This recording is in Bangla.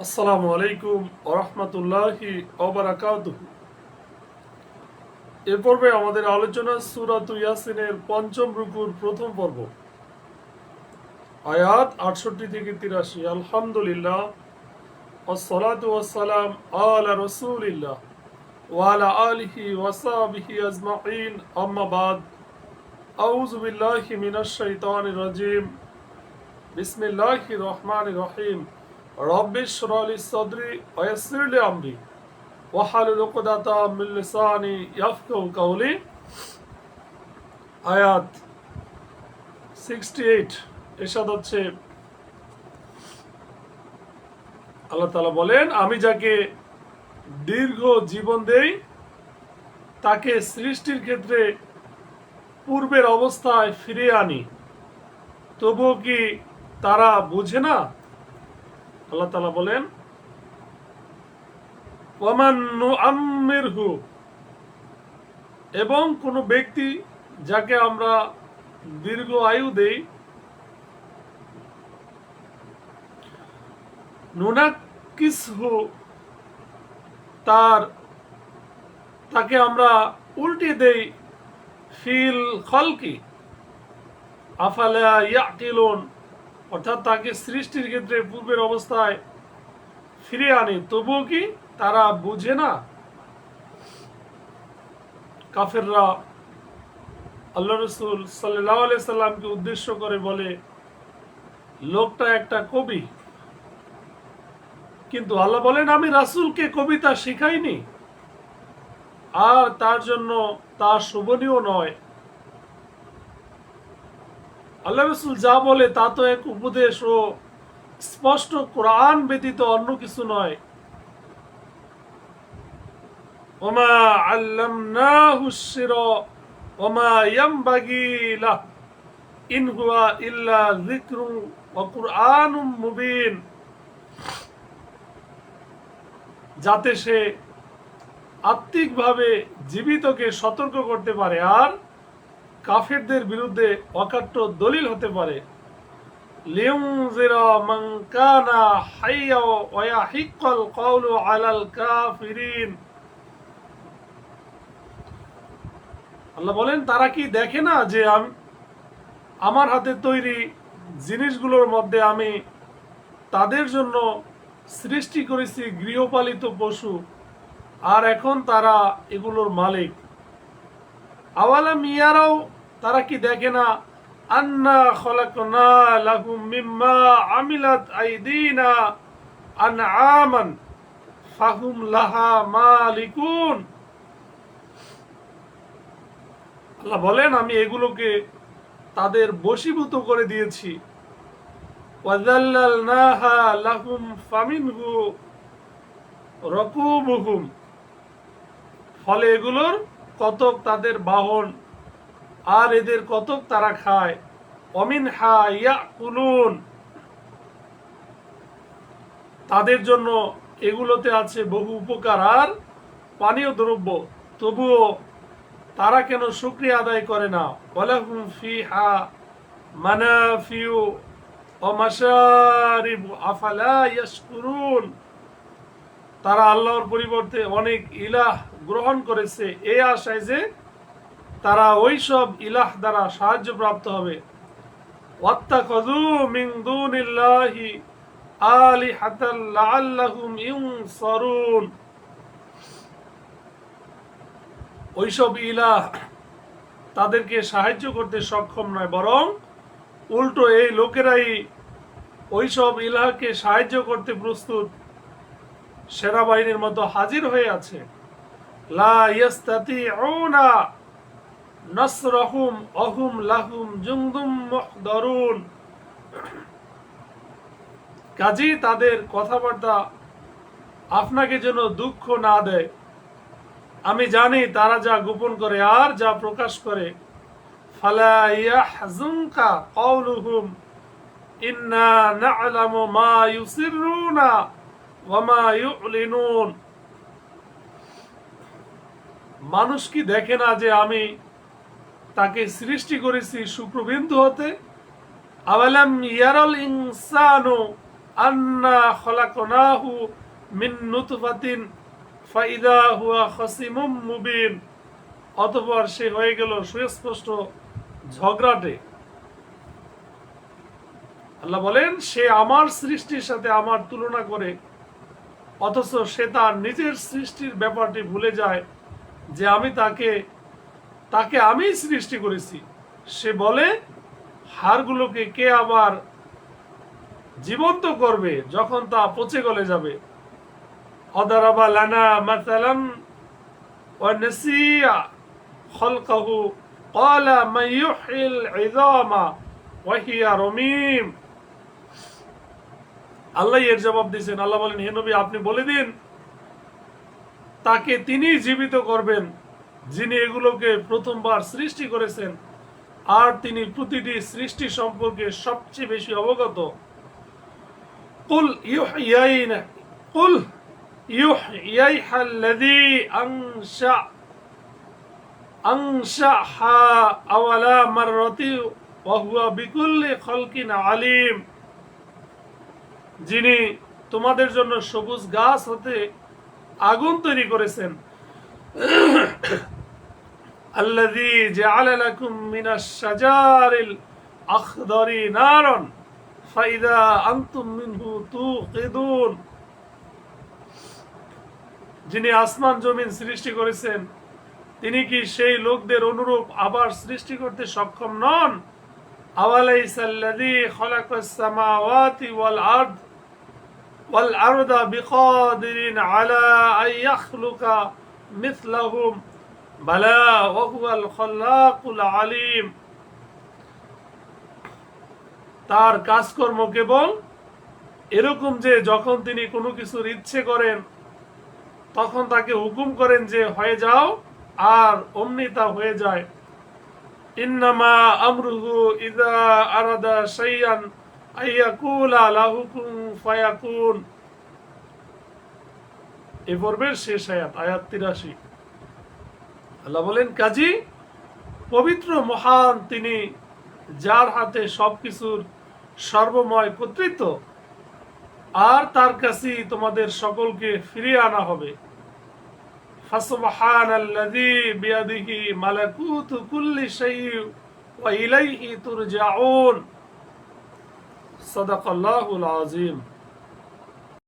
আসসালামু আলাইকুম ওরহমতুল্লাহি ওবারাকাতুহু। এ পর্বে আমাদের আলোচনা সূরাত ইয়াসিনের পঞ্চম রুকুর প্রথম পর্ব, আয়াত 68 থেকে 83। আলহামদুলিল্লাহ ওয়াসসালাতু ওয়াসসালাম আলা রাসূলিল্লাহ ওয়া আলা আলিহি ওয়া সাহবিহি আজমাইন, আম্মা বাদ। আউযু বিল্লাহি মিনাশ শাইতানির রাজিম। বিসমিল্লাহির রহমানির রহিম। রব্বিশ ইশরাহ লি সাদরি ওয়া ইয়াসসির লি আমরি ওয়াহলুল উকদাতাম মিন লিসানি ইয়াফকাহু কাওলি। আয়াত 68 এরশাদ হচ্ছে, আল্লাহ তাআলা বলেন, আমি যাকে দীর্ঘ জীবন দেই তাকে সৃষ্টির ক্ষেত্রে পূর্বের অবস্থায় ফিরিয়ে আনি, তবুও কি তারা বুঝে না? আল্লাহ তাআলা বলেন, ওয়ামান নুআম্মিরহু, এবং কোন ব্যক্তি যাকে আমরা দীর্ঘ আয়ু দেই, নুনাক্কিসহু, তাকে আমরা উল্টে দেই, ফিল খলকি আফালা ইয়াকিলুন, অর্থাৎ তাকে সৃষ্টির ক্ষেত্রে পূর্বের অবস্থায় ফিরে আনি, তবুও কি তারা বুঝে না? কাফেররা আল্লাহ রাসূল সাল্লাল্লাহু আলাইহি সাল্লামকে উদ্দেশ্য করে বলে, লোকটা একটা কবি। কিন্তু আল্লাহ বলেন, আমি রাসূলকে কবিতা শিখাইনি, আর তার জন্য তা শোভনীয় নয়। আল্লাহ রাসূল যা বলে তা তো এক উপদেশ ও স্পষ্ট কোরআন ব্যতীত অন্য কিছু নয়। ওমা আল্লামনাহু শিরা ওমা ইয়ামবাগি লাহ ইন হুয়া ইল্লা যিকরুন ওয়া কুরআনুম মুবিন, যাতে সে আত্মিকভাবে জীবিতকে সতর্ক করতে পারে আর কাফেরদের বিরুদ্ধে অকাট্য দলিল হতে পারে। লিউনজিরা মান কানা হাইয়া ওয়া ইয়াহিক্কাল কওলু আলাল কাফিরিন। আল্লাহ বলেন, তারা কি দেখে না যে আমার হাতে তৈরি জিনিসগুলোর মধ্যে আমি তাদের জন্য সৃষ্টি করেছি গৃহপালিত পশু, আর এখন তারা এগুলোর মালিক। আওয়ালাম ইয়ারাও, তারা কি দেখে না, আন্না খলাকনা লাহুম মিম্মা আমিলাত আইদিনা আনআমান ফাহুম লাহা মালিকুন। আল্লাহ বলেন, আমি এগুলোকে তাদের বশীভূত করে দিয়েছি। ওয়াযাল্লালনাহা লাহুম ফামিনহু রাকুবুহুম, ফলে এগুলোর কতক তাদের বাহন, আর এদের কতক তারা খায়। অমিনহা ইয়াকুলুন, তাদের জন্য এগুলোতে আছে বহু উপকার আর পানীয় দ্রব্য, তবুও তারা কেন শুকরিয়া আদায় করে না? ওয়ালাহুম ফিহা মানাফিউ ওয়া মাশারিবু আফালা ইয়াশকুরুন, তারা আল্লাহর পরিবর্তে অনেক ইলাহ গ্রহণ করেছে এই আশায় যে তারা ওই সব ইলাহ দ্বারা সাহায্য প্রাপ্ত হবে। ওয়াত্তাখাযু মিন দুনিল্লাহি আলিহাতান লাআল্লাহুম ইউনসারুন, ওইসব ইলাহ তাদেরকে সাহায্য করতে সক্ষম নয়, বরং উল্টো এই লোকেরাই ওইসব ইলাহকে সাহায্য করতে প্রস্তুত, সেনাবাহিনীর মতো হাজির হয়ে আছে। লা ইয়াস্তাতিউনা নাসরাহুম ওয়াহুম লাহুম জুনদুম মুহদারুন, কাজী তাদের কথাবার্তা আপনাকে যেন দুঃখ না দেয়। আমি জানি তারা যা গোপন করে আর যা প্রকাশ করে। ফালা ইয়াহজুনকা কওলুহুম ইন্না না'লামু মা ইউসিররুনা ওয়া মা ইউ'লিনুন, মানুষ কি দেখে না যে আমি তাকে সৃষ্টি করেছি শুক্রবিন্দু হতে? আওয়ালাম ইয়ারাল ইনসানু আন্না খলাকনাহু মিন নুতফাতিন ফাইদা হুয়া খাসিমুম মুবিন। অতঃপর সে হয়ে গেল সুস্পষ্ট ঝগড়াটে। আল্লাহ বলেন, সে আমার সৃষ্টির সাথে আমার তুলনা করে, অথচ সে তার নিজের সৃষ্টির ব্যাপারটি ভুলে যায় যে আমি তাকে আমি সৃষ্টি করেছি। সে বলে, হাড়গুলোকে কে আবার জীবন্ত করবে যখন তা পচে গলে যাবে। অদারাবা লানা মাসালান ওয়া নাসিয়া খালকাহু ক্বালা মান ইউহিল ইযামা ওয়া হিয়া রমিম। আল্লাহ এর জবাব দিয়েছেন। আল্লাহ বলেন, হে নবী, আপনি বলে দিন, তাকে তিনি জীবিত করবেন যিনি এগুলোকে প্রথমবার সৃষ্টি করেছেন, আর তিনি প্রতিটি সৃষ্টি সম্পর্কে সবচেয়ে বেশি অবগত। কুল ইউহইয়াহা আল্লাযী আনশাহা আওয়ালা মাররাতি ওয়া হুয়া বিকুল্লি খালকিন আলিম। যিনি তোমাদের জন্য সবুজ গাছ হতে আগুন তৈরি করেছেন। আল্লাযী জাআলা লাকুম মিনাশ শাজারিল আখদারি নারান ফাইদা আনতুম মিনহু তুকিদুন। যিনি আসমান জমিন সৃষ্টি করেছেন, তিনি কি সেই লোকদের অনুরূপ আবার সৃষ্টি করতে সক্ষম নন? আওয়ালাইসাল্লাযী খালাকাস সামাওয়াতি ওয়াল আরদা বিকাদিরিন আলা আন ইয়াখলুকা মিথলাহুম বালা ওয়া হুয়াল খাল্লাকুল আলিম। তার কাজকর্ম কেবল এরকম যে যখন তিনি কোনো কিছুর ইচ্ছে করেন তখন তাকে হুকুম করেন যে হয়ে যাও, আর অমনি তা হয়ে যায়। ইন্নামা আমরুহু ইযা আরাদা শাইআন আইয়াকুলা লাহু কুন ফায়াকুন। এই পর্বের শেষ আয়াত, আয়াত 83। আল্লাহ বলেন, কাজী পবিত্র মহান তিনি, যার হাতে সবকিছুর সর্বময় কর্তৃত্ব, আর তার কাছেই তোমাদের সকলকে ফিরিয়ে আনা হবে। ফাসুবহানাল্লাযী বিয়াদিহি মালাকুতু কুল্লি শাইইন ওয়া ইলাইহি তুরজাউন। সাদাকাল্লাহুল আযীম।